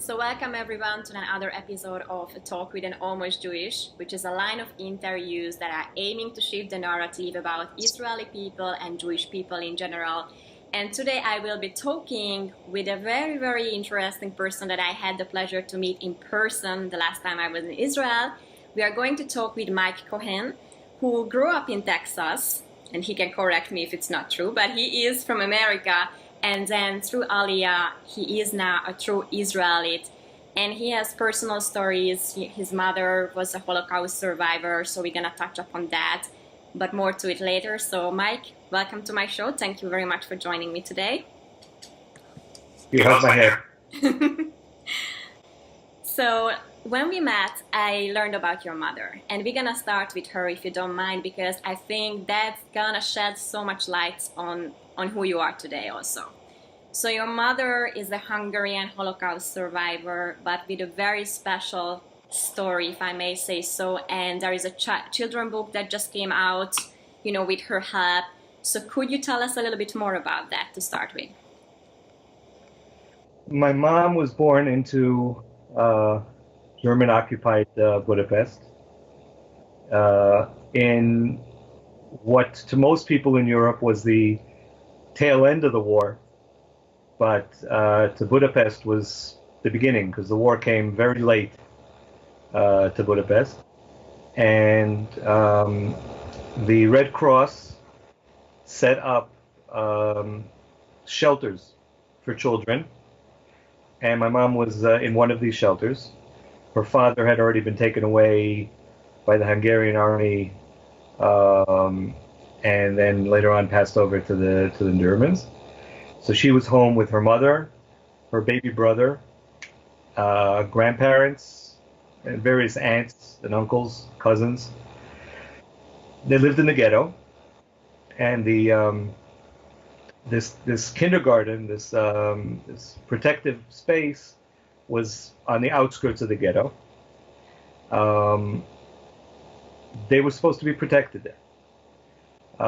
So welcome everyone to another episode of A Talk with an Almost Jewish, which is a line of interviews that are aiming to shift the narrative about Israeli people and Jewish people in general. And today I will be talking with a very, very interesting person that I had the pleasure to meet in person the last time I was in Israel. We are going to talk with Mike Cohen, who grew up in Texas, and he can correct me if it's not true, but he is from America. And then through Aliyah, he is now a true Israelite. And he has personal stories. His mother was a Holocaust survivor, so we're going to touch upon that, but more to it later. So Mike, welcome to my show. Thank you very much for joining me today. You have my hair. So when we met, I learned about your mother. And we're going to start with her, if you don't mind, because I think that's going to shed so much light on who you are today also. So your mother is a Hungarian Holocaust survivor, but with a very special story, if I may say so. And there is a children's book that just came out, with her help. So could you tell us a little bit more about that to start with? My mom was born into German-occupied Budapest in what to most people in Europe was the tail end of the war, but to Budapest was the beginning, because the war came very late to Budapest. And the Red Cross set up shelters for children, and my mom was in one of these shelters. Her father had already been taken away by the Hungarian army, and then later on passed over to the Germans. So she was home with her mother, her baby brother, grandparents, and various aunts and uncles, cousins. They lived in the ghetto, and this kindergarten, this protective space, was on the outskirts of the ghetto. They were supposed to be protected there.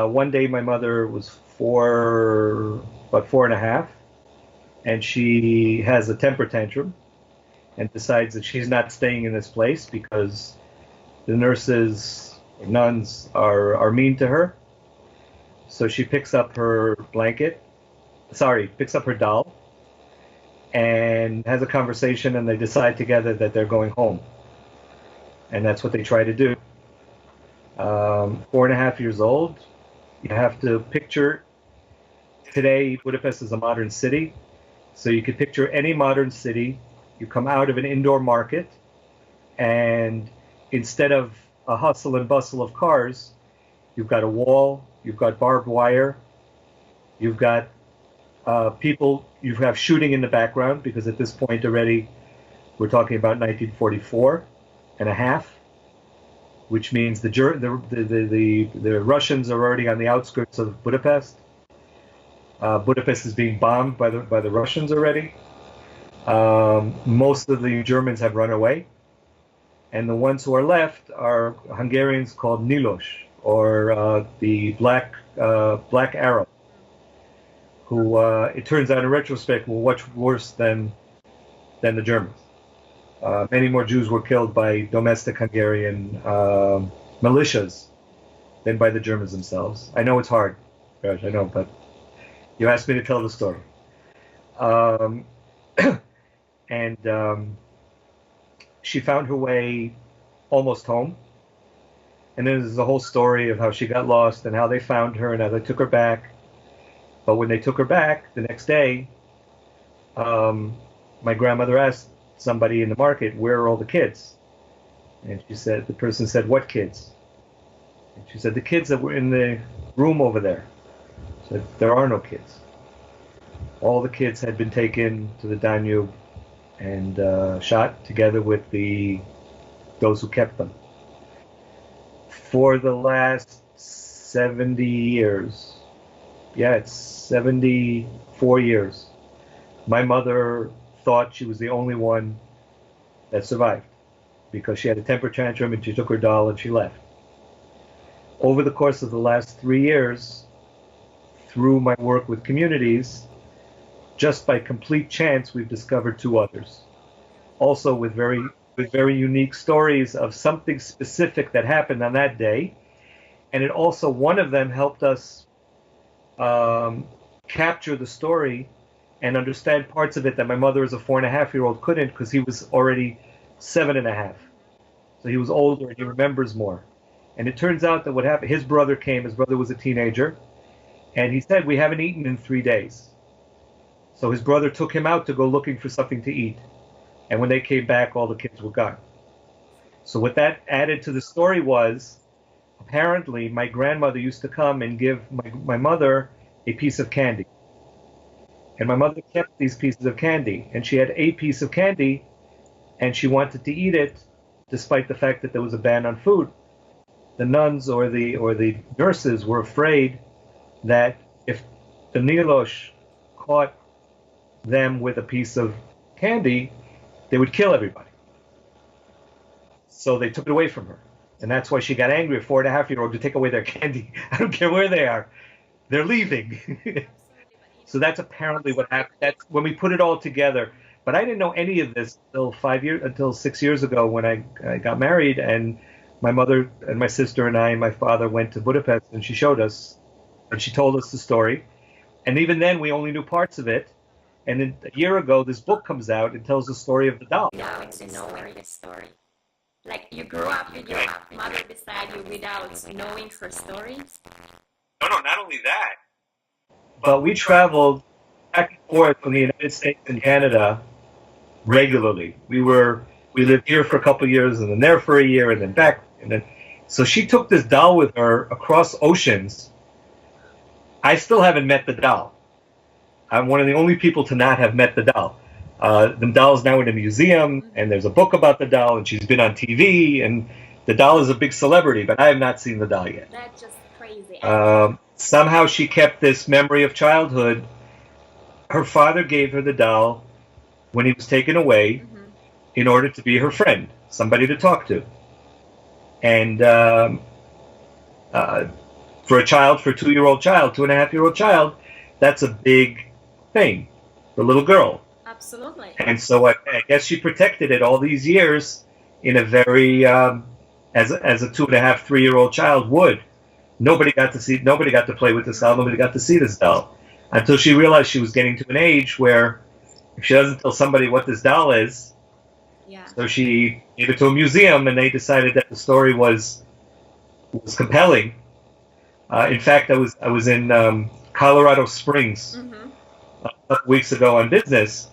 One day my mother was about 4.5, and she has a temper tantrum and decides that she's not staying in this place because the nurses, nuns are mean to her. So she picks up her doll, and has a conversation, and they decide together that they're going home. And that's what they try to do. 4.5 years old. You have to picture, today Budapest is a modern city, so you could picture any modern city. You come out of an indoor market, and instead of a hustle and bustle of cars, you've got a wall, you've got barbed wire, you've got people, you have shooting in the background, because at this point already we're talking about 1944 and a half, which means the Russians are already on the outskirts of Budapest. Budapest is being bombed by the Russians already. Most of the Germans have run away, and the ones who are left are Hungarians called Nilos, or the Black Arab, who it turns out in retrospect were much worse than the Germans. Many more Jews were killed by domestic Hungarian militias than by the Germans themselves. I know it's hard, Raj, I know, but you asked me to tell the story. And she found her way almost home. And then there's the whole story of how she got lost and how they found her and how they took her back. But when they took her back the next day, my grandmother asked somebody in the market, "Where are all the kids?" And the person said, "What kids?" And she said, "The kids that were in the room over there." She said, "There are no kids. All the kids had been taken to the Danube and shot together with those who kept them. For the last 70 years, it's 74 years, my mother thought she was the only one that survived, because she had a temper tantrum and she took her doll and she left. Over the course of the last 3 years, through my work with communities, just by complete chance, we've discovered 2 others. also with very unique stories of something specific that happened on that day. And it also, one of them helped us capture the story and understand parts of it that my mother as a 4.5-year-old couldn't, because he was already 7.5. So he was older and he remembers more. And it turns out that what happened, his brother was a teenager, and he said, we haven't eaten in 3 days. So his brother took him out to go looking for something to eat. And when they came back, all the kids were gone. So what that added to the story was, apparently, my grandmother used to come and give my mother a piece of candy. And my mother kept these pieces of candy. And she had a piece of candy, and she wanted to eat it, despite the fact that there was a ban on food. The nuns or the nurses were afraid that if the Nilosh caught them with a piece of candy, they would kill everybody. So they took it away from her. And that's why she got angry at 4.5-year-old to take away their candy. I don't care where they are. They're leaving. So that's apparently what happened. That's when we put it all together. But I didn't know any of this until 6 years ago when I got married, and my mother and my sister and I and my father went to Budapest, and she showed us, and she told us the story. And even then, we only knew parts of it. And then a year ago, this book comes out and tells the story of the doll. Now it's a nowhere story. Like you grew up with your mother beside you without knowing her story? No, not only that. But we traveled back and forth from the United States and Canada regularly. We lived here for a couple of years, and then there for a year, and then back, and then. So she took this doll with her across oceans. I still haven't met the doll. I'm one of the only people to not have met the doll. The doll's now in a museum, and there's a book about the doll, and she's been on TV, and the doll is a big celebrity, but I have not seen the doll yet. That's just crazy. Somehow she kept this memory of childhood. Her father gave her the doll when he was taken away in order to be her friend, somebody to talk to. And for a 2-year-old child, 2.5-year-old child, that's a big thing for a little girl. Absolutely. And so I guess she protected it all these years in a very, as a 2.5, 3-year-old child would. Nobody got to play with this doll. Nobody got to see this doll until she realized she was getting to an age where if she doesn't tell somebody what this doll is, so she gave it to a museum, and they decided that the story was compelling. In fact, I was in Colorado Springs a couple weeks ago on business,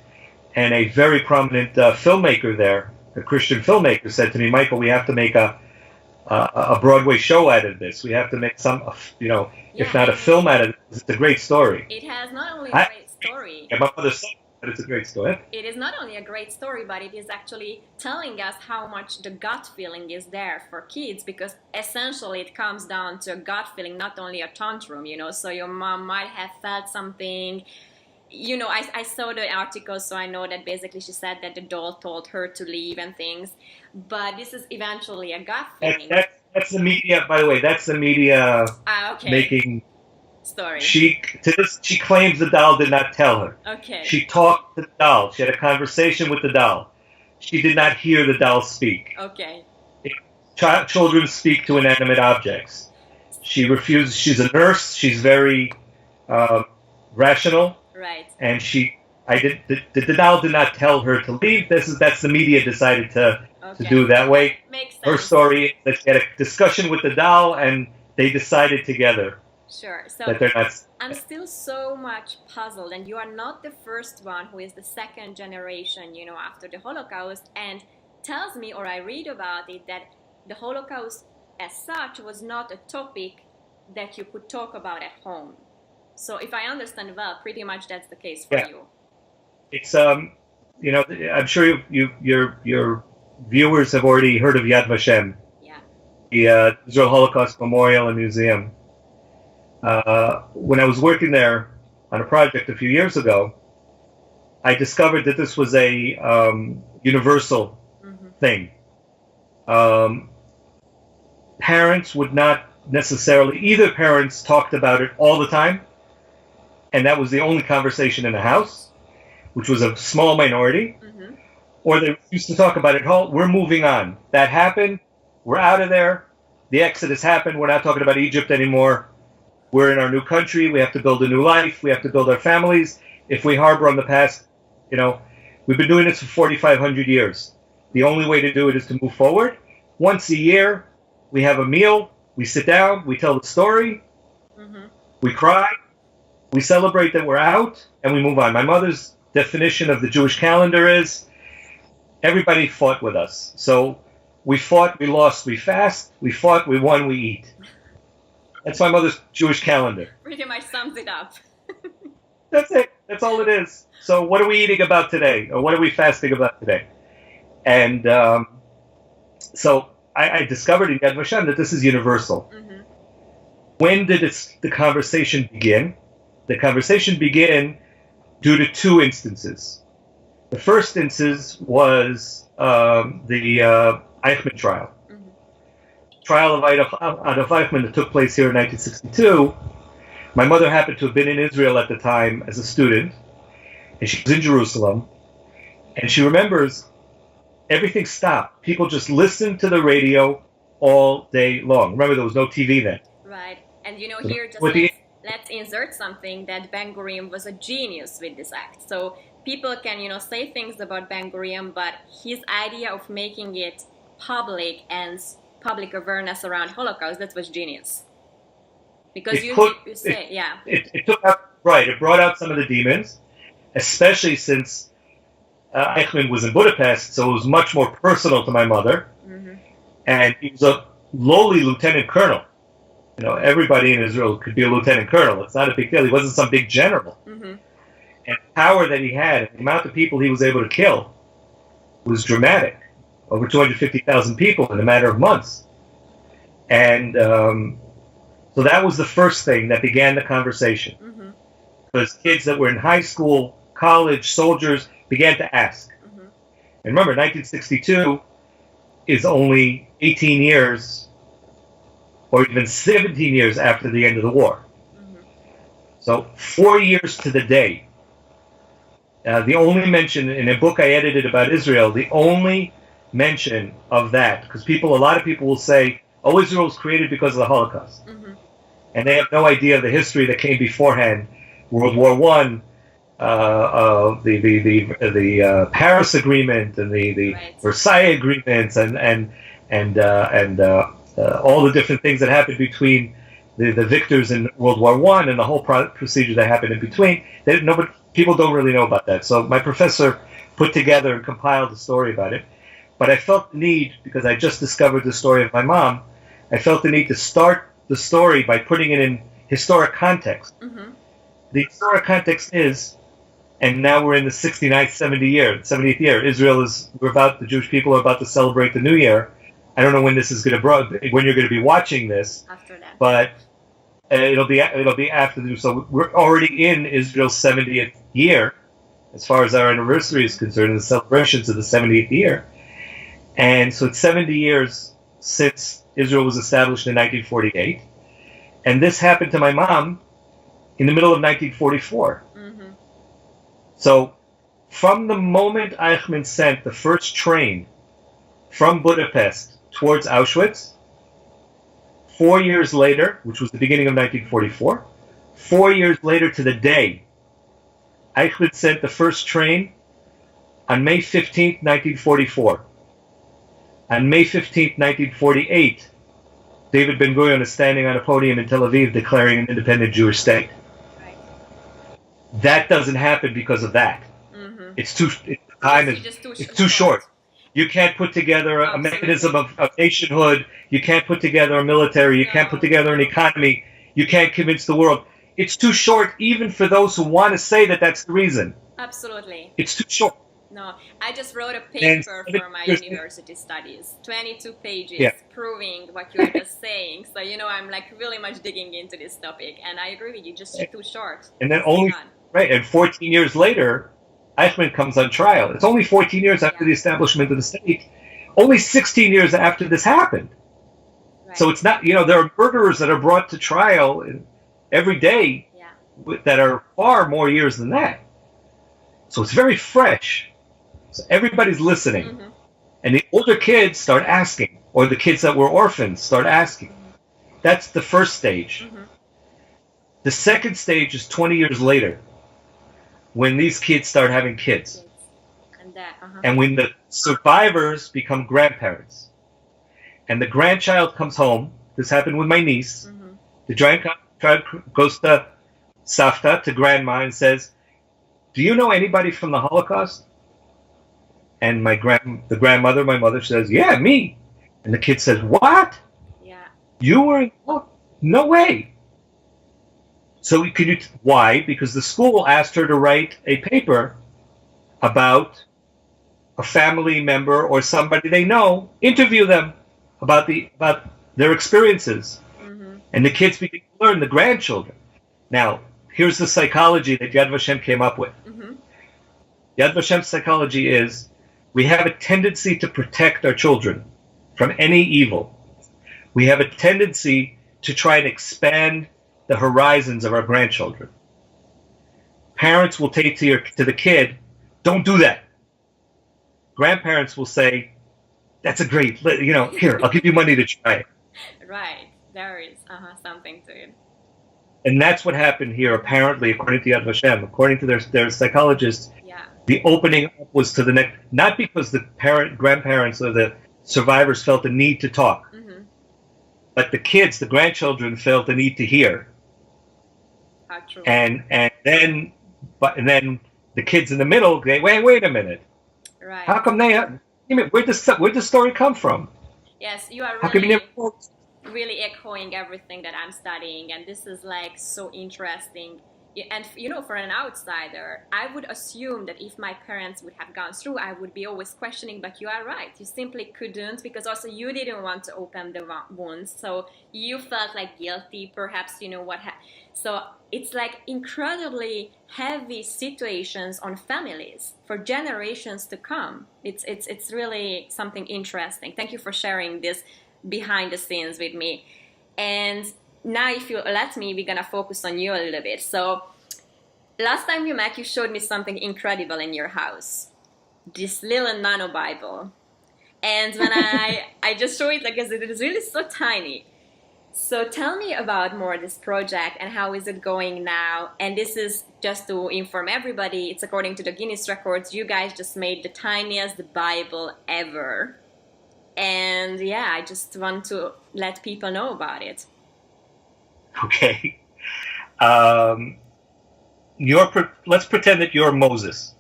and a very prominent filmmaker there, a Christian filmmaker, said to me, "Michael, we have to make a Broadway show out of this. We have to make some, if not a film out of it. It's a great story." It has not only a great story. My mother said, but it's a great story. It is not only a great story, but it is actually telling us how much the gut feeling is there for kids, because essentially it comes down to a gut feeling, not only a tantrum, So your mom might have felt something. I saw the article, so I know that basically she said that the doll told her to leave and things. But this is eventually a gut feeling. That's the media, by the way. That's the media making story. She claims the doll did not tell her. Okay. She talked to the doll. She had a conversation with the doll. She did not hear the doll speak. Okay. Children speak to inanimate objects. She refuses. She's a nurse. She's very rational. Right. And the doll did not tell her to leave. That's the media decided to do that way. Makes sense. Her story is that she had a discussion with the doll, and they decided together. Sure. So that they're not. I'm still so much puzzled, and you are not the first one who is the second generation, after the Holocaust, and tells me, or I read about it, that the Holocaust as such was not a topic that you could talk about at home. So if I understand well, pretty much that's the case for you. It's I'm sure your viewers have already heard of Yad Vashem, the Israel Holocaust Memorial and Museum. When I was working there on a project a few years ago, I discovered that this was a universal thing. Parents would not necessarily, either parents talked about it all the time, and that was the only conversation in the house, which was a small minority, or they used to talk about it, we're moving on. That happened. We're out of there. The Exodus happened. We're not talking about Egypt anymore. We're in our new country. We have to build a new life. We have to build our families. If we harbor on the past, we've been doing this for 4,500 years. The only way to do it is to move forward. Once a year, we have a meal. We sit down. We tell the story. Mm-hmm. We cry. We celebrate that we're out, and we move on. My mother's definition of the Jewish calendar is everybody fought with us. So we fought, we lost, we fast. We fought, we won, we eat. That's my mother's Jewish calendar. Pretty much sums it up. That's it. That's all it is. So what are we eating about today? Or what are we fasting about today? And so I discovered in Yad Vashem that this is universal. Mm-hmm. When did the conversation begin? The conversation began due to two instances. The first instance was the Eichmann trial. Mm-hmm. Trial of Adolf Eichmann that took place here in 1962. My mother happened to have been in Israel at the time as a student, and she was in Jerusalem, and she remembers everything stopped. People just listened to the radio all day long. Remember, there was no TV then. Right. And here, just let's insert something that Ben Gurion was a genius with this act. So people can, say things about Ben Gurion, but his idea of making it public and public awareness around Holocaust, that was genius. Because it brought out some of the demons, especially since Eichmann was in Budapest, so it was much more personal to my mother. Mm-hmm. And he was a lowly lieutenant colonel. Everybody in Israel could be a lieutenant colonel. It's not a big deal. He wasn't some big general. Mm-hmm. And the power that he had, and the amount of people he was able to kill, was dramatic. Over 250,000 people in a matter of months. And so that was the first thing that began the conversation. Mm-hmm. Because kids that were in high school, college, soldiers, began to ask. Mm-hmm. And remember, 1962 is only 18 years or even 17 years after the end of the war. Mm-hmm. So 4 years to the day. The only mention in a book I edited about Israel, the only mention of that, because a lot of people will say, oh, Israel was created because of the Holocaust. Mm-hmm. And they have no idea of the history that came beforehand. World War I, the Paris Agreement and the right. Versailles agreements and all the different things that happened between the victors in World War I and the whole procedure that happened in between. People don't really know about that. So my professor put together and compiled a story about it. But I felt the need, because I just discovered the story of my mom, I felt the need to start the story by putting it in historic context. Mm-hmm. The historic context is, and now we're in the 70th year. The Jewish people are about to celebrate the New Year. I don't know when this is when you're going to be watching this. After that. But it'll be after the. So we're already in Israel's 70th year, as far as our anniversary is concerned, the celebrations of the 70th year. And so it's 70 years since Israel was established in 1948. And this happened to my mom in the middle of 1944. Mm-hmm. So from the moment Eichmann sent the first train from Budapest towards Auschwitz, 4 years later, which was the beginning of 1944, 4 years later to the day, Eichmann sent the first train on May 15th, 1944. On May 15th, 1948, David Ben-Gurion is standing on a podium in Tel Aviv declaring an independent Jewish state. Right. That doesn't happen because of that. Mm-hmm. It's too short. You can't put together a mechanism of nationhood. You can't put together a military. You can't put together an economy. You can't convince the world. It's too short, even for those who want to say that that's the reason. Absolutely. It's too short. No, I just wrote a paper for my university studies, 22 pages, proving what you were just saying. So, I'm really much digging into this topic, and I agree with you, just too short. And then and 14 years later, Eichmann comes on trial. It's only 14 years after the establishment of the state. Only 16 years after this happened. Right. So it's not, there are murderers that are brought to trial every day that are far more years than that. So it's very fresh. So everybody's listening. Mm-hmm. And the older kids start asking, or the kids that were orphans start asking. That's the first stage. Mm-hmm. The second stage is 20 years later, when these kids start having kids. And that, And when the survivors become grandparents. And the grandchild comes home. This happened with my niece. Mm-hmm. The grandchild goes to Savta, to grandma, and says, "Do you know anybody from the Holocaust?" And the grandmother, my mother, says, "Yeah, me." And the kid says, "What? Yeah. You were? No way." So why? Because the school asked her to write a paper about a family member or somebody they know, interview them about their experiences. Mm-hmm. And the kids begin to learn, the grandchildren. Now, here's the psychology that Yad Vashem came up with. Mm-hmm. Yad Vashem's psychology is we have a tendency to protect our children from any evil. We have a tendency to try and expand the horizons of our grandchildren. Parents will say to the kid, "Don't do that." Grandparents will say, "That's a great, here, I'll give you money to try it." Right. There is something to it. And that's what happened here, apparently, according to Yad Vashem. According to their psychologists, Yeah. the opening up was to the next, not because the grandparents or the survivors felt the need to talk, Mm-hmm. but the kids, the grandchildren, felt the need to hear. How true. And then the kids in the middle, they wait a minute. Right. How come where'd the story come from? Yes, you are How come you really, never really echoing everything that I'm studying, and this is like so interesting. And for an outsider, I would assume that if my parents would have gone through, I would be always questioning, but you are right. You simply couldn't, because also you didn't want to open the wounds. So you felt like guilty, perhaps, so it's like incredibly heavy situations on families for generations to come. It's really something interesting. Thank you for sharing this behind the scenes with me. And now, if you let me, we're gonna focus on you a little bit. So, last time we met, you showed me something incredible in your house. This little nano Bible. And when I just show it, because it is really so tiny. So tell me about more this project and how is it going now? And this is just to inform everybody, it's according to the Guinness records, you guys just made the tiniest Bible ever. And yeah, I just want to let people know about it. Okay. Let's pretend that you're Moses.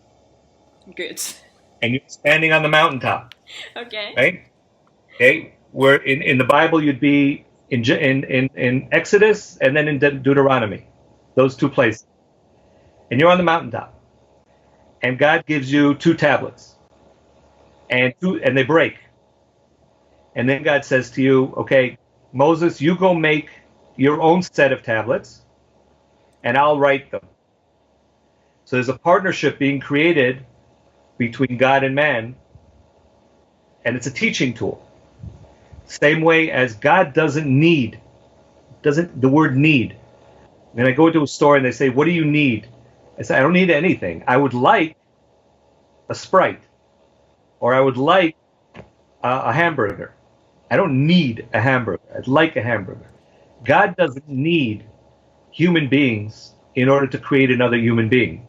Good. And you're standing on the mountaintop. Okay. Right? Okay. Where in the Bible you'd be in Exodus and then in Deuteronomy. Those two places. And you're on the mountaintop. And God gives you 2 tablets. And they break. And then God says to you, "Okay, Moses, you go make your own set of tablets, and I'll write them." So there's a partnership being created between God and man, and it's a teaching tool. Same way as God doesn't the word need. When I go to a store and they say, "What do you need?" I say, "I don't need anything. I would like a Sprite, or I would like a hamburger. I don't need a hamburger. I'd like a hamburger." God doesn't need human beings in order to create another human being.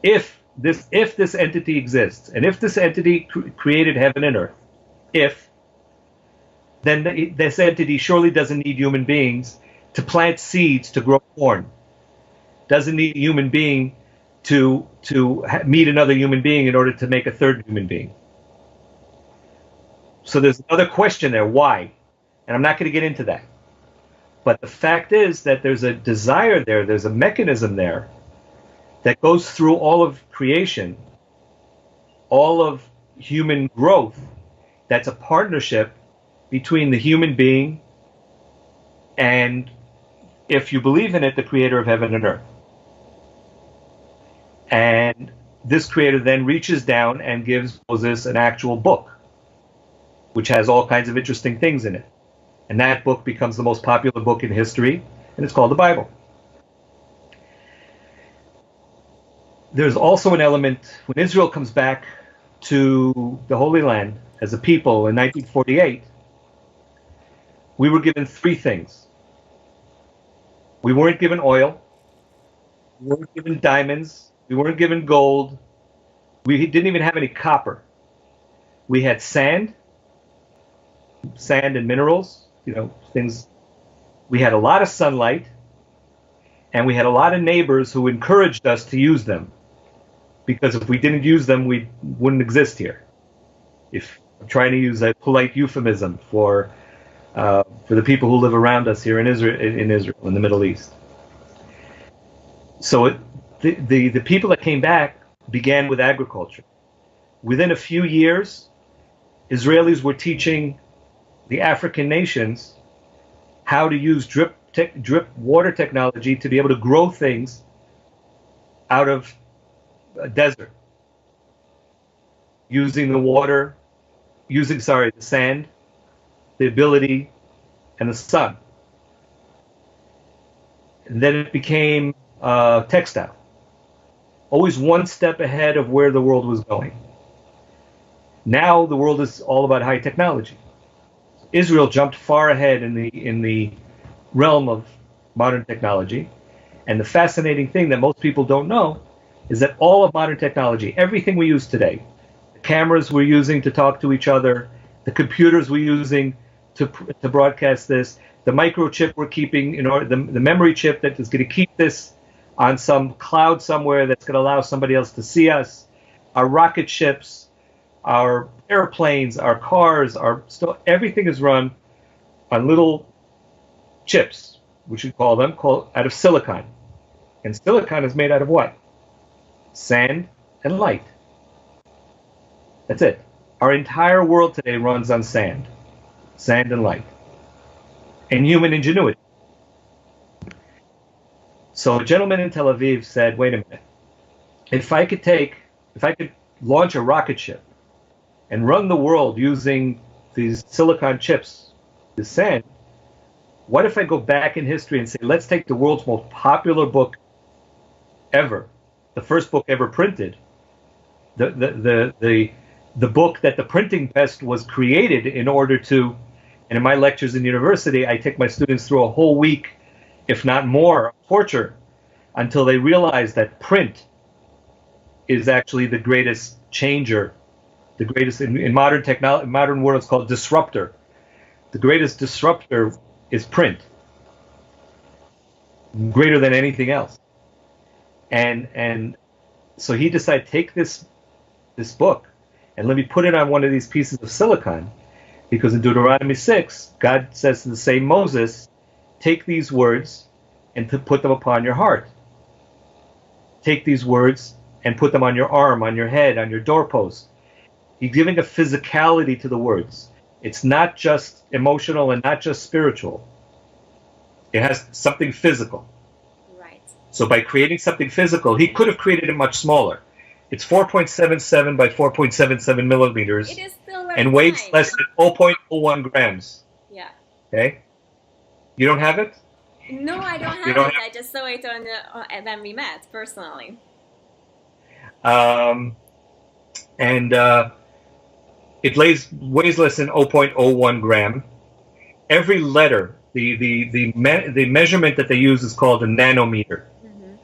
If this entity exists, and if this entity created heaven and earth, then this entity surely doesn't need human beings to plant seeds to grow corn. Doesn't need a human being to meet another human being in order to make a third human being. So there's another question there, why? And I'm not going to get into that. But the fact is that there's a desire there, there's a mechanism there that goes through all of creation, all of human growth, that's a partnership between the human being and, if you believe in it, the creator of heaven and earth. And this creator then reaches down and gives Moses an actual book, which has all kinds of interesting things in it. And that book becomes the most popular book in history, and it's called the Bible. There's also an element, when Israel comes back to the Holy Land as a people in 1948, we were given three things. We weren't given oil. We weren't given diamonds. We weren't given gold. We didn't even have any copper. We had sand and minerals, things. We had a lot of sunlight, and we had a lot of neighbors who encouraged us to use them, because if we didn't use them, we wouldn't exist here. If I'm trying to use a polite euphemism for the people who live around us here in Israel, in the Middle East. So the people that came back began with agriculture. Within a few years, Israelis were teaching the African nations how to use drip water technology to be able to grow things out of a desert, using the sand, the ability, and the sun. And then it became textile, always one step ahead of where the world was going. Now the world is all about high technology. Israel jumped far ahead in the realm of modern technology, and the fascinating thing that most people don't know is that all of modern technology, everything we use today, the cameras we're using to talk to each other, the computers we're using to broadcast this, the microchip we're keeping, the memory chip that is going to keep this on some cloud somewhere that's going to allow somebody else to see us, our rocket ships, our airplanes, our cars, everything is run on little chips, which we call out of silicon. And silicon is made out of what? Sand and light. That's it. Our entire world today runs on sand and light, and human ingenuity. So a gentleman in Tel Aviv said, wait a minute, if I could launch a rocket ship and run the world using these silicon chips, this sand, what if I go back in history and say, let's take the world's most popular book ever, the first book ever printed, the book that the printing press was created in order to, and in my lectures in university, I take my students through a whole week, if not more, of torture, until they realize that print is actually the greatest changer, the greatest, in modern technology, modern world, it's called disruptor. The greatest disruptor is print, greater than anything else. And so he decided, take this book and let me put it on one of these pieces of silicon, because in Deuteronomy 6, God says to the same Moses, take these words and put them upon your heart. Take these words and put them on your arm, on your head, on your doorpost. He's giving a physicality to the words. It's not just emotional and not just spiritual. It has something physical. Right. So by creating something physical, he could have created it much smaller. It's 4.77 by 4.77 millimeters. It is still very and weighs tiny. less than 0.01 grams. Yeah. Okay? You don't have it? No, I don't have it. I just saw it on when we met personally. It weighs less than 0.01 gram. Every letter, the measurement that they use is called a nanometer. Mm-hmm.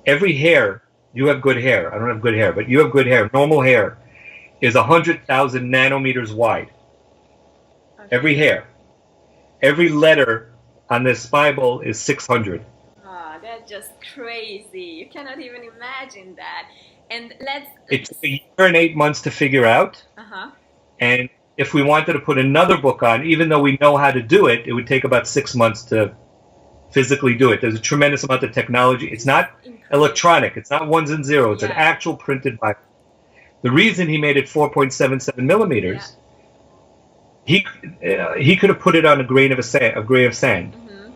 Every hair, you have good hair. I don't have good hair, but you have good hair. Normal hair is 100,000 nanometers wide. Okay. Every hair. Every letter on this Bible is 600. Oh, that's just crazy. You cannot even imagine that. And it took a year and 8 months to figure out. Uh-huh. And if we wanted to put another book on, even though we know how to do it, it would take about 6 months to physically do it. There's a tremendous amount of technology. It's not electronic. It's not ones and zeros. It's an actual printed Bible. The reason he made it 4.77 millimeters, he could have put it on a grain of sand. Mm-hmm.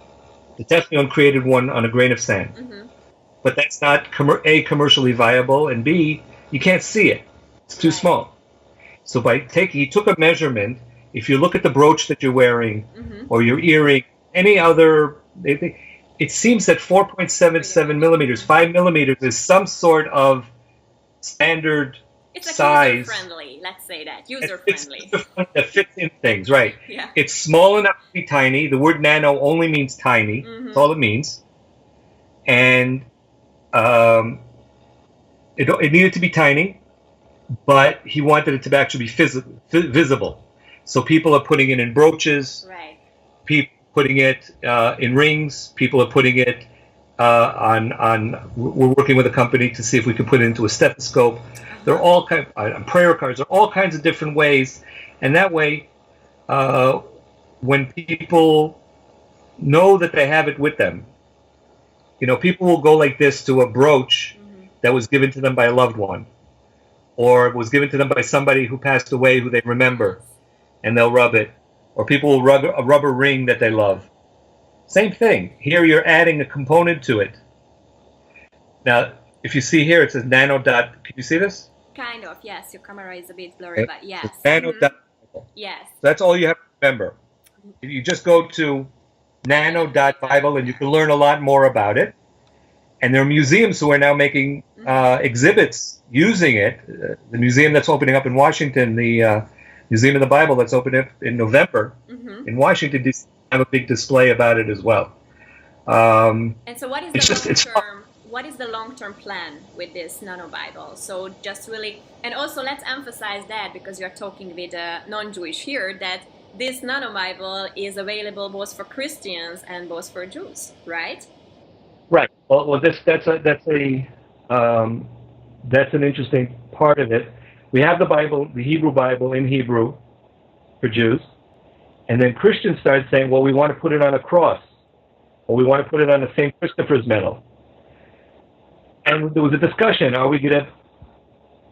The Technion created one on a grain of sand. Mm-hmm. But that's not A, commercially viable, and B, you can't see it. It's too small. So he took a measurement. If you look at the brooch that you're wearing, mm-hmm. or your earring, any other, it seems that 4.77 millimeters, 5 millimeters is some sort of standard it's size. User-friendly. friendly. Let's say that, user friendly. That fits in things, right? Yeah. It's small enough to be tiny. The word nano only means tiny. That's all it means. And it needed to be tiny, but he wanted it to actually be visible. So people are putting it in brooches. Right. People putting it in rings. People are putting it on. We're working with a company to see if we can put it into a stethoscope. There are all kinds on prayer cards. There are all kinds of different ways, and that way, when people know that they have it with them, people will go like this to a brooch that was given to them by a loved one, or was given to them by somebody who passed away who they remember, and they'll rub it. Or people will rub a rubber ring that they love. Same thing. Here you're adding a component to it. Now, if you see here, it says nano dot. Can you see this? Kind of, yes. Your camera is a bit blurry, but yes. It's nano dot. Yes. So that's all you have to remember. You just go to nano.bible and you can learn a lot more about it. And there are museums who are now making exhibits using it. The museum that's opening up in Washington, the Museum of the Bible that's opening up in November in Washington, D.C., have a big display about it as well. And so what is the long-term plan with this nano Bible? So just really, and also let's emphasize that, because you're talking with a non-Jewish here, that this nano Bible is available both for Christians and both for Jews, right? Right. Well, that's an interesting part of it. We have the Bible, the Hebrew Bible in Hebrew for Jews, and then Christians started saying, well, we want to put it on a cross, or we want to put it on a St. Christopher's medal. And there was a discussion, are we going to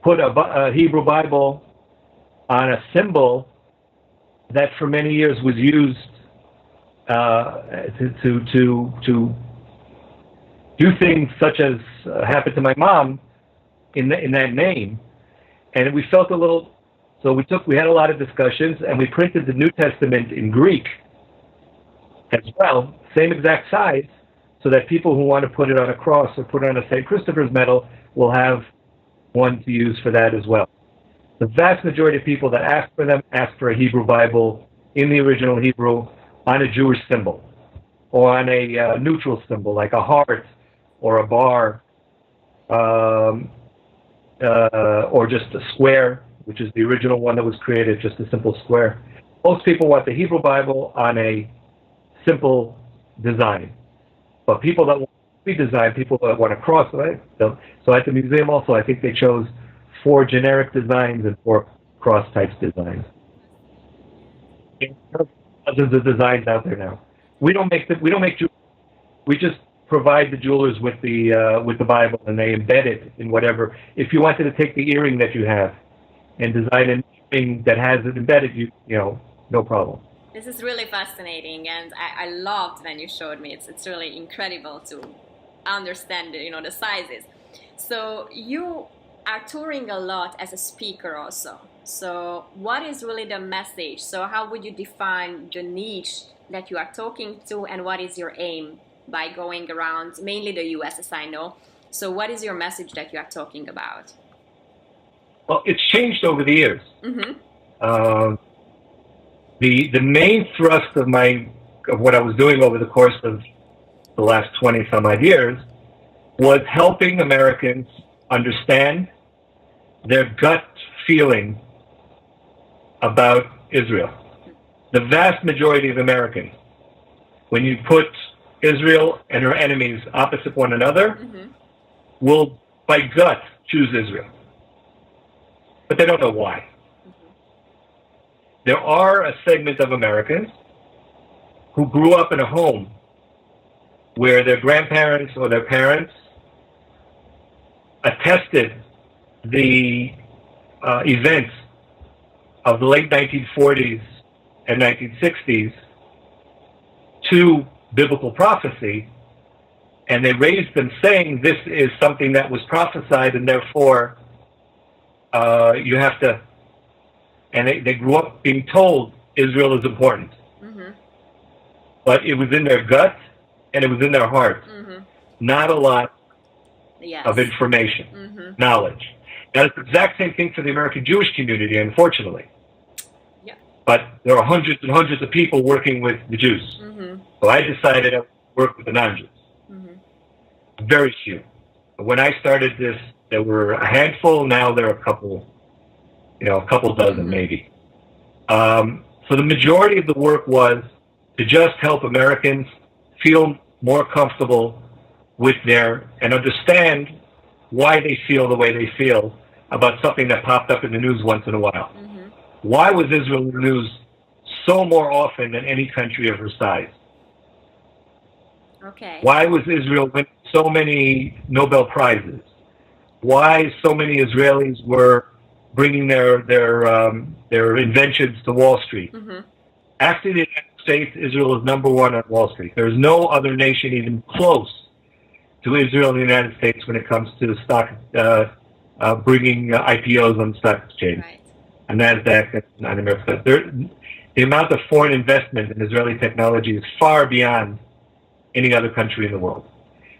put a Hebrew Bible on a symbol that for many years was used to do things such as happened to my mom in that name. And we felt a little, so we had a lot of discussions, and we printed the New Testament in Greek as well, same exact size, so that people who want to put it on a cross or put it on a St. Christopher's medal will have one to use for that as well. The vast majority of people that ask for them ask for a Hebrew Bible in the original Hebrew on a Jewish symbol, or on a neutral symbol like a heart or a bar, or just a square, which is the original one that was created, just a simple square. Most people want the Hebrew Bible on a simple design. But people that want to be designed, people that want to cross, right? So at the museum also, I think they chose 4 generic designs and 4 cross-type designs. Dozens of designs out there now. We just provide the jewelers with the Bible, and they embed it in whatever. If you wanted to take the earring that you have and design an earring that has it embedded, no problem. This is really fascinating, and I loved when you showed me. It's really incredible to understand the sizes. So you are touring a lot as a speaker also. So what is really the message? So how would you define the niche that you are talking to, and what is your aim by going around mainly the US, as I know? So what is your message that you are talking about? Well, it's changed over the years. The main thrust of what I was doing over the course of the last 20 some odd years was helping Americans understand their gut feeling about Israel. The vast majority of Americans, when you put Israel and her enemies opposite one another, will by gut choose Israel. But they don't know why. There are a segment of Americans who grew up in a home where their grandparents or their parents attested the events of the late 1940s and 1960s to biblical prophecy, and they raised them saying this is something that was prophesied, and therefore you have to. And they grew up being told Israel is important. But it was in their gut and it was in their heart. Not a lot of information, knowledge. That is the exact same thing for the American Jewish community, unfortunately. Yeah. But there are hundreds and hundreds of people working with the Jews. Mm-hmm. So I decided I would work with the non-Jews. Mm-hmm. Very few. When I started this, there were a handful. Now there are a couple dozen Mm-hmm. maybe. So the majority of the work was to just help Americans feel more comfortable with and understand why they feel the way they feel about something that popped up in the news once in a while. Mm-hmm. Why was Israel in the news so more often than any country of her size? Okay. Why was Israel winning so many Nobel Prizes? Why so many Israelis were bringing their inventions to Wall Street? Mm-hmm. After the United States, Israel is number one on Wall Street. There is no other nation even close to Israel and the United States when it comes to stock bringing IPOs on the stock exchange, Right. and NASDAQ and America. The amount of foreign investment in Israeli technology is far beyond any other country in the world.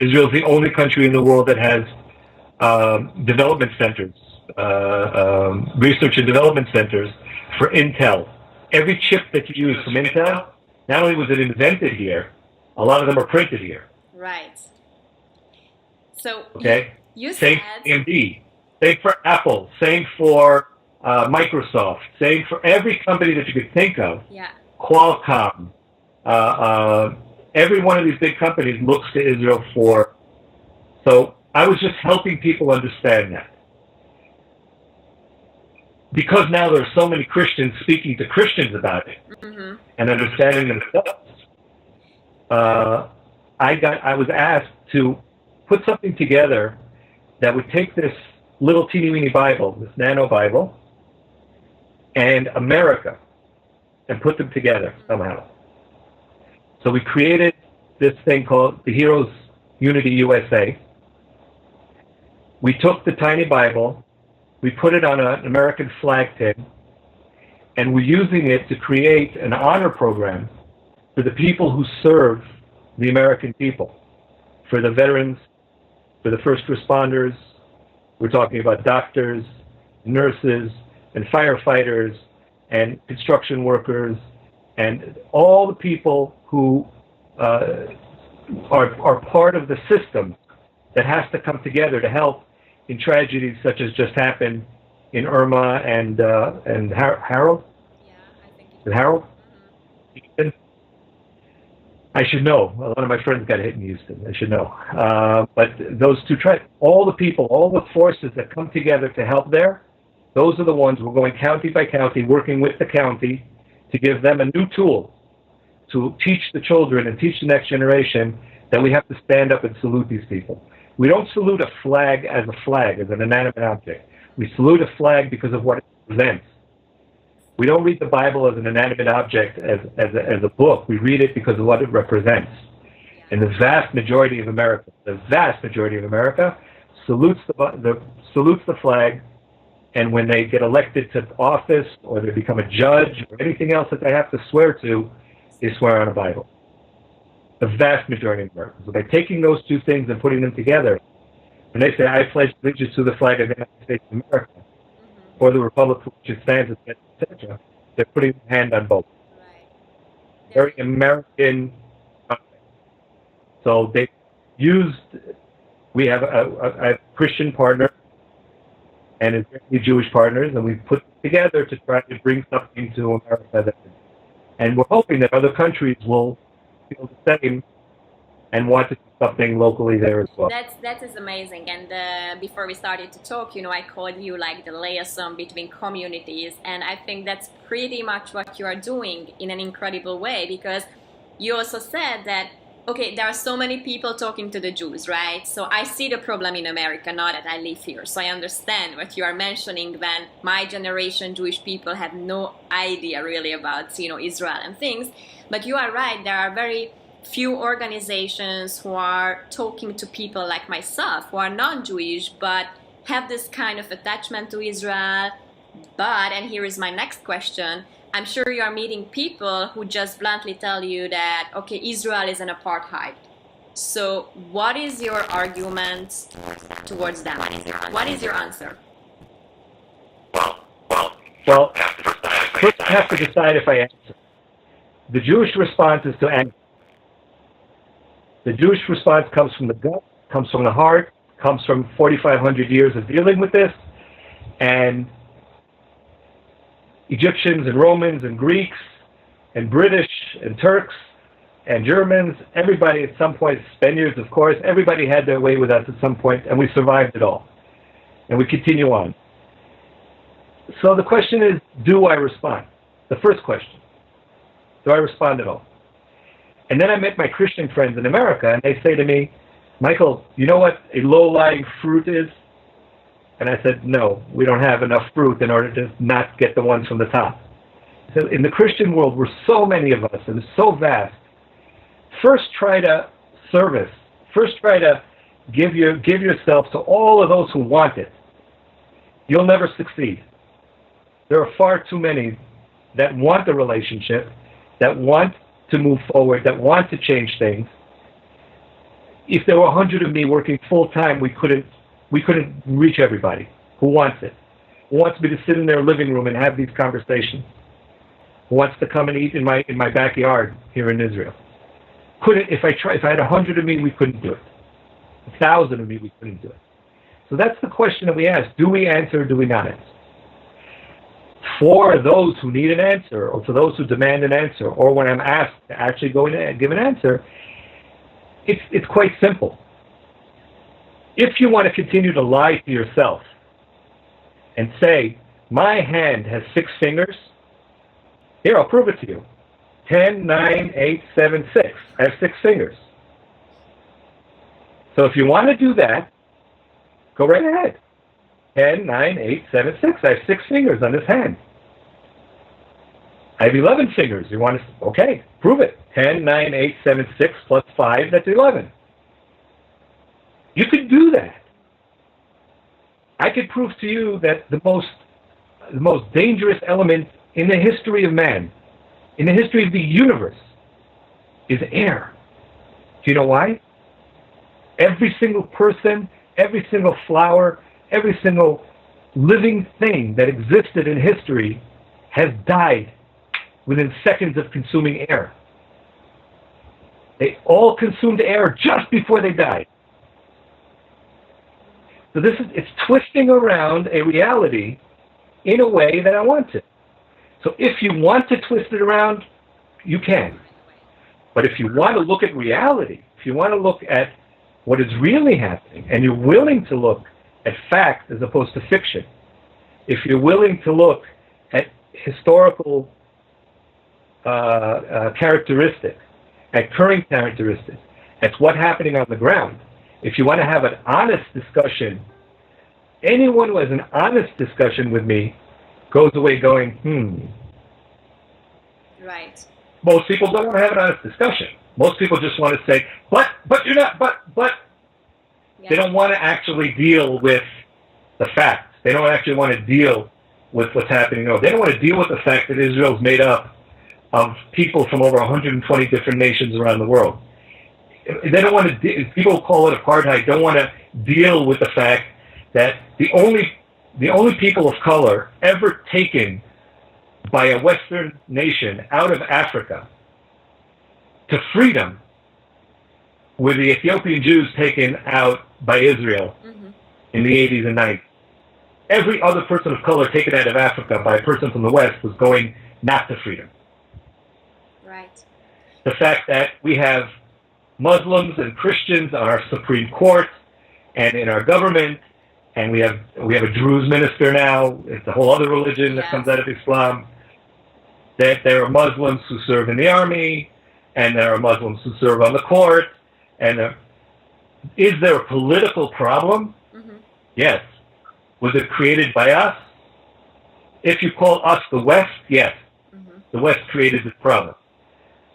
Israel is the only country in the world that has development centers, research and development centers for Intel. Every chip that you use from Intel, not only was it invented here, a lot of them are printed here. Right. So Okay. you Same said for AMD, same for Apple, same for Microsoft, same for every company that you could think of. yeah. Qualcomm. Every one of these big companies looks to Israel for. So I was just helping people understand that. Because now there are so many Christians speaking to Christians about it Mm-hmm. and understanding themselves, I was asked to put something together that would take this little teeny weeny Bible, this nano Bible, and America, and put them together somehow. So we created this thing called the Heroes Unity USA. We took the tiny Bible, we put it on an American flag pin, and we're using it to create an honor program for the people who serve the American people, for the veterans, for the first responders. We're talking about doctors, nurses, and firefighters, and construction workers, and all the people who are part of the system that has to come together to help in tragedies such as just happened in Irma and Harold. Yeah, I think Is it Harold? Mm-hmm. I should know. A lot of my friends got hit in Houston. I should know. But those two all the people, all the forces that come together to help there, those are the ones we're going county by county, working with the county to give them a new tool to teach the children and teach the next generation that we have to stand up and salute these people. We don't salute a flag, as an inanimate object. We salute a flag because of what it represents. We don't read the Bible as an inanimate object, as a book. We read it because of what it represents. And the vast majority of America, salutes the flag, and when they get elected to office or they become a judge or anything else that they have to swear to, they swear on a Bible. The vast majority of Americans. So by taking those two things and putting them together, when they say, I pledge allegiance to the flag of the United States of America, Mm-hmm. or the republic for which it stands, etc., they're putting a hand on both. Right. Very American. So they we have a Christian partner and Israeli Jewish partners, and we put together to try to bring something to America. And we're hoping that other countries will feel the same and want to do something locally there as well. That is amazing. And before we started to talk, I called you like the liaison between communities, and I think that's pretty much what you are doing in an incredible way, because you also said that, okay, there are so many people talking to the Jews, right? So I see the problem in America now that I live here. So I understand what you are mentioning when my generation Jewish people have no idea really about, Israel and things. But you are right, there are very few organizations who are talking to people like myself, who are non-Jewish, but have this kind of attachment to Israel. But, and here is my next question, I'm sure you are meeting people who just bluntly tell you that, okay, Israel is an apartheid. So what is your argument towards them? What is your answer? Well, first I have to decide if I answer. The Jewish response is to answer. The Jewish response comes from the gut, comes from the heart, comes from 4,500 years of dealing with this, and Egyptians and Romans and Greeks and British and Turks and Germans, everybody at some point, Spaniards of course, everybody had their way with us at some point, and we survived it all. And we continue on. So the question is, do I respond? The first question. Do I respond at all? And then I met my Christian friends in America, and they say to me, Michael, you know what a low-lying fruit is? And I said, no, we don't have enough fruit in order to not get the ones from the top. So in the Christian world, we're so many of us, and it's so vast. First try to service. First try to give yourself to all of those who want it. You'll never succeed. There are far too many that want the relationship, that want to move forward, that want to change things. If there were 100 of me working full time, we couldn't reach everybody who wants it, who wants me to sit in their living room and have these conversations, who wants to come and eat in my backyard here in Israel. If I had 100 of me, we couldn't do it. 1,000 of me, we couldn't do it. So that's the question that we ask: do we answer or do we not answer? For those who need an answer, or for those who demand an answer, or when I'm asked to actually go in and give an answer, it's quite simple. If you want to continue to lie to yourself and say, my hand has 6 fingers, here, I'll prove it to you. 10, 9, 8, 7, 6. I have 6 fingers. So if you want to do that, go right ahead. 10, 9, 8, 7, 6. I have 6 fingers on this hand. I have 11 fingers. You want to, okay, prove it. 10, 9, 8, 7, 6 plus 5, that's 11. You could do that. I could prove to you that the most dangerous element in the history of man, in the history of the universe, is air. Do you know why? Every single person, every single flower, every single living thing that existed in history has died within seconds of consuming air. They all consumed air just before they died. So it's twisting around a reality in a way that I want to. So if you want to twist it around, you can. But if you want to look at reality, if you want to look at what is really happening, and you're willing to look at fact as opposed to fiction, if you're willing to look at historical characteristics, at current characteristics, at what's happening on the ground, if you want to have an honest discussion, anyone who has an honest discussion with me goes away going, Right. Most people don't want to have an honest discussion. Most people just want to say, but you're not, but. Yeah. They don't want to actually deal with the facts. They don't actually want to deal with what's happening. No, they don't want to deal with the fact that Israel's made up of people from over 120 different nations around the world. They don't want to, people call it apartheid, don't want to deal with the fact that the only people of color ever taken by a Western nation out of Africa to freedom were the Ethiopian Jews taken out by Israel in the 80s and 90s. Every other person of color taken out of Africa by a person from the West was going not to freedom. Right. The fact that we have Muslims and Christians on our Supreme Court and in our government, and we have a Druze minister now. It's a whole other religion that comes out of Islam. That there are Muslims who serve in the army, and there are Muslims who serve on the court. And is there a political problem? Yes. Was it created by us? If you call us the West, yes. The West created this problem.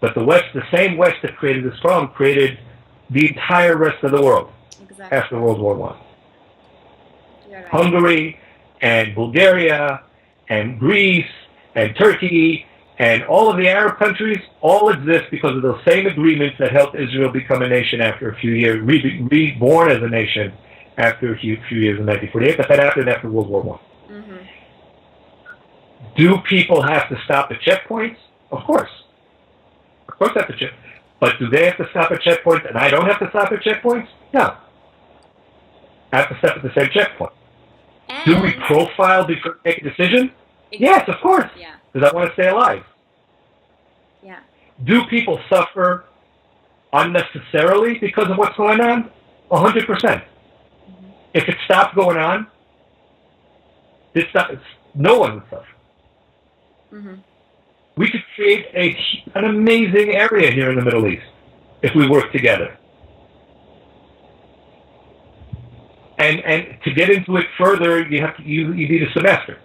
But the West, the same West that created this problem, created the entire rest of the world after World War I. Right. Hungary and Bulgaria and Greece and Turkey and all of the Arab countries all exist because of those same agreements that helped Israel become a nation after a few years, reborn as a nation after a few years in 1948, but that happened after World War I. Do people have to stop at checkpoints? Of course. Of course they have to check. But do they have to stop at checkpoints and I don't have to stop at checkpoints? No. I have to stop at the same checkpoint. And Do we profile before we make a decision? exactly. Yes, of course. Yeah. Because I want to stay alive. Yeah. Do people suffer unnecessarily because of what's going on? 100%. If it stopped going on, no one would suffer. Mm-hmm. We could create an amazing area here in the Middle East if we work together. And to get into it further, you need a semester.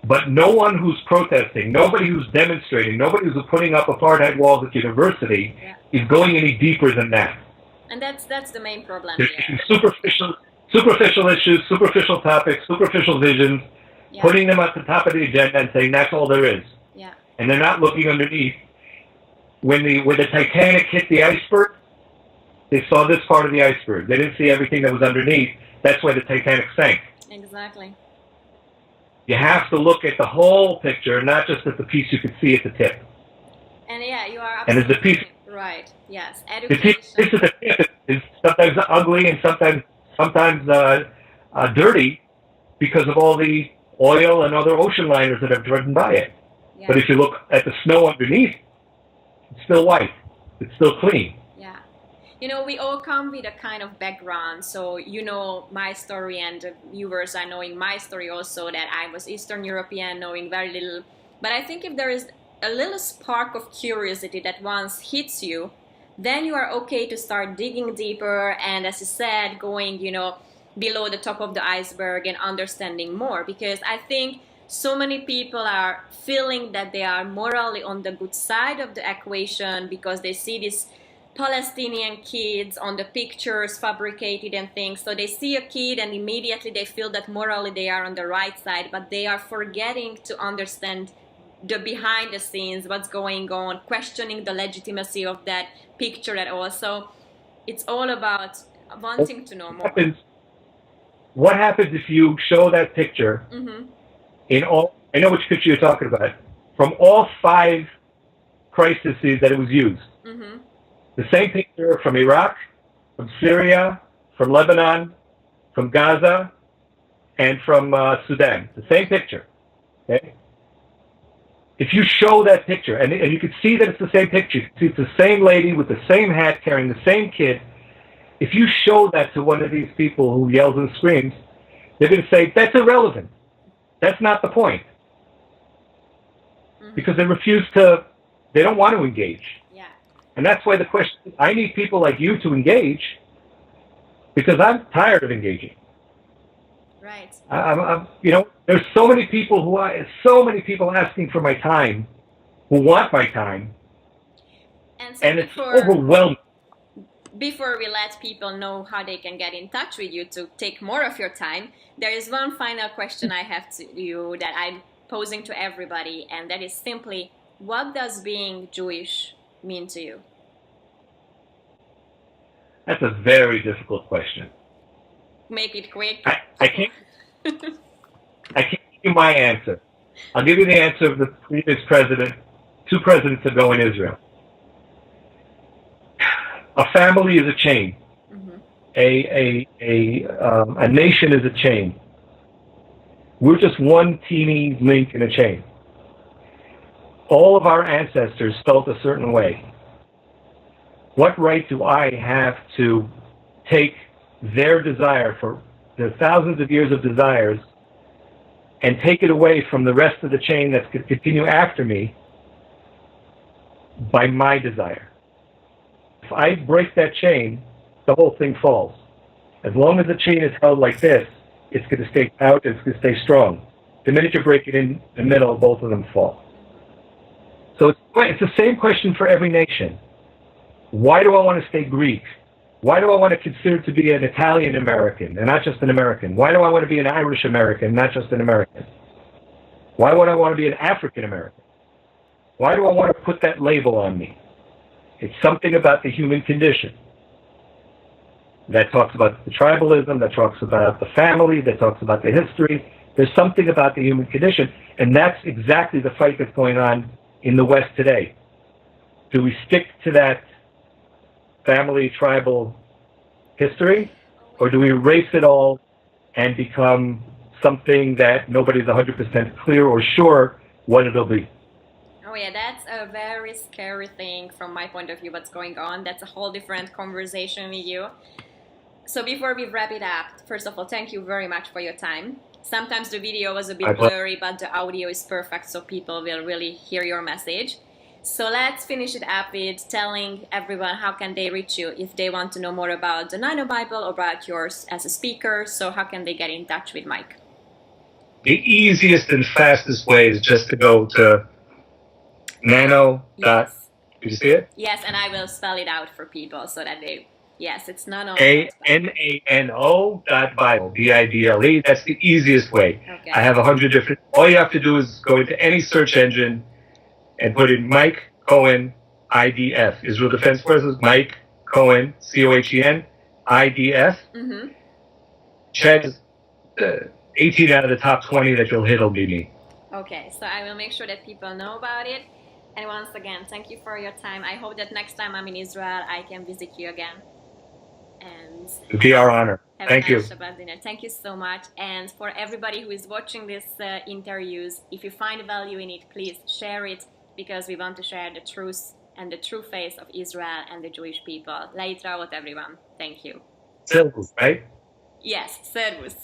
But no one who's protesting, nobody who's demonstrating, nobody who's putting up apartheid walls at university is going any deeper than that. And that's the main problem. They're taking superficial issues, superficial topics, superficial visions, putting them at the top of the agenda and saying that's all there is. Yeah. And they're not looking underneath. When the Titanic hit the iceberg, they saw this part of the iceberg. They didn't see everything that was underneath. That's why the Titanic sank. Exactly. You have to look at the whole picture, not just at the piece you can see at the tip. And yeah, you are And absolutely as the piece, right. Yes, the piece education. at the tip is sometimes ugly and sometimes dirty because of all the oil and other ocean liners that have driven by it. Yeah. But if you look at the snow underneath, it's still white. It's still clean. Yeah. You know, we all come with a kind of background. So, you know, my story, and the viewers are knowing my story also, that I was Eastern European, knowing very little. But I think if there is a little spark of curiosity that once hits you, then you are okay to start digging deeper. And as you said, going, you know, below the top of the iceberg and understanding more. Because I think so many people are feeling that they are morally on the good side of the equation because they see these Palestinian kids on the pictures fabricated and things. So they see a kid and immediately they feel that morally they are on the right side, but they are forgetting to understand the behind the scenes, what's going on, questioning the legitimacy of that picture at all. So it's all about wanting to know more. What happens if you show that picture in all, I know which picture you're talking about, from all 5 crises that it was used. The same picture from Iraq, from Syria, from Lebanon, from Gaza, and from Sudan. The same picture. Okay? If you show that picture, and you can see that it's the same picture, you can see it's the same lady with the same hat carrying the same kid. If you show that to one of these people who yells and screams, they're going to say, that's irrelevant. That's not the point. Because they don't want to engage. Yeah. And that's why the question is, I need people like you to engage because I'm tired of engaging. Right. You know, there's so many people asking for my time, who want my time, and it's overwhelming. Before we let people know how they can get in touch with you to take more of your time, there is one final question I have to you that I'm posing to everybody, and that is simply, what does being Jewish mean to you? That's a very difficult question. Make it quick. I can't give you my answer. I'll give you the answer of the previous president, 2 presidents ago in Israel. A family is a chain. A nation is a chain. We're just one teeny link in a chain. All of our ancestors felt a certain way. What right do I have to take their desire for the thousands of years of desires and take it away from the rest of the chain that's going to continue after me by my desire? If I break that chain, the whole thing falls. As long as the chain is held like this, it's going to stay out, it's going to stay strong. The minute you break it in the middle, both of them fall. So it's the same question for every nation. Why do I want to stay Greek? Why do I want to consider to be an Italian American and not just an American? Why do I want to be an Irish American, not just an American? Why would I want to be an African American? Why do I want to put that label on me? It's something about the human condition that talks about the tribalism, that talks about the family, that talks about the history, There's something about the human condition, and that's exactly the fight that's going on in the West today. Do we stick to that family tribal history, or do we erase it all and become something that nobody's 100% clear or sure what it'll be? Oh yeah, that's a very scary thing from my point of view, what's going on. That's a whole different conversation with you. So before we wrap it up, first of all, thank you very much for your time. Sometimes the video was a bit blurry, but the audio is perfect, so people will really hear your message. So let's finish it up with telling everyone how can they reach you if they want to know more about the Nano Bible or about yours as a speaker. So how can they get in touch with Mike? The easiest and fastest way is just to go to nano. Yes. Did you see it? Yes, and I will spell it out for people so that they, yes, it's nano. ANANO.Bible, BIBLE. That's the easiest way. Okay. I have 100 different, all you have to do is go into any search engine and put in Mike Cohen, IDF, Israel Defense Forces, Mike Cohen, COHEN, IDF. Mm-hmm. Chances 18 out of the top 20 that you'll hit will be me. Okay, so I will make sure that people know about it. And once again, thank you for your time. I hope that next time I'm in Israel, I can visit you again. And It would be our honor. Thank you. Shabbat dinner. Thank you so much. And for everybody who is watching this interviews, if you find value in it, please share it, because we want to share the truth and the true face of Israel and the Jewish people. Leitraot, everyone. Thank you. Servus, right? Yes, servus.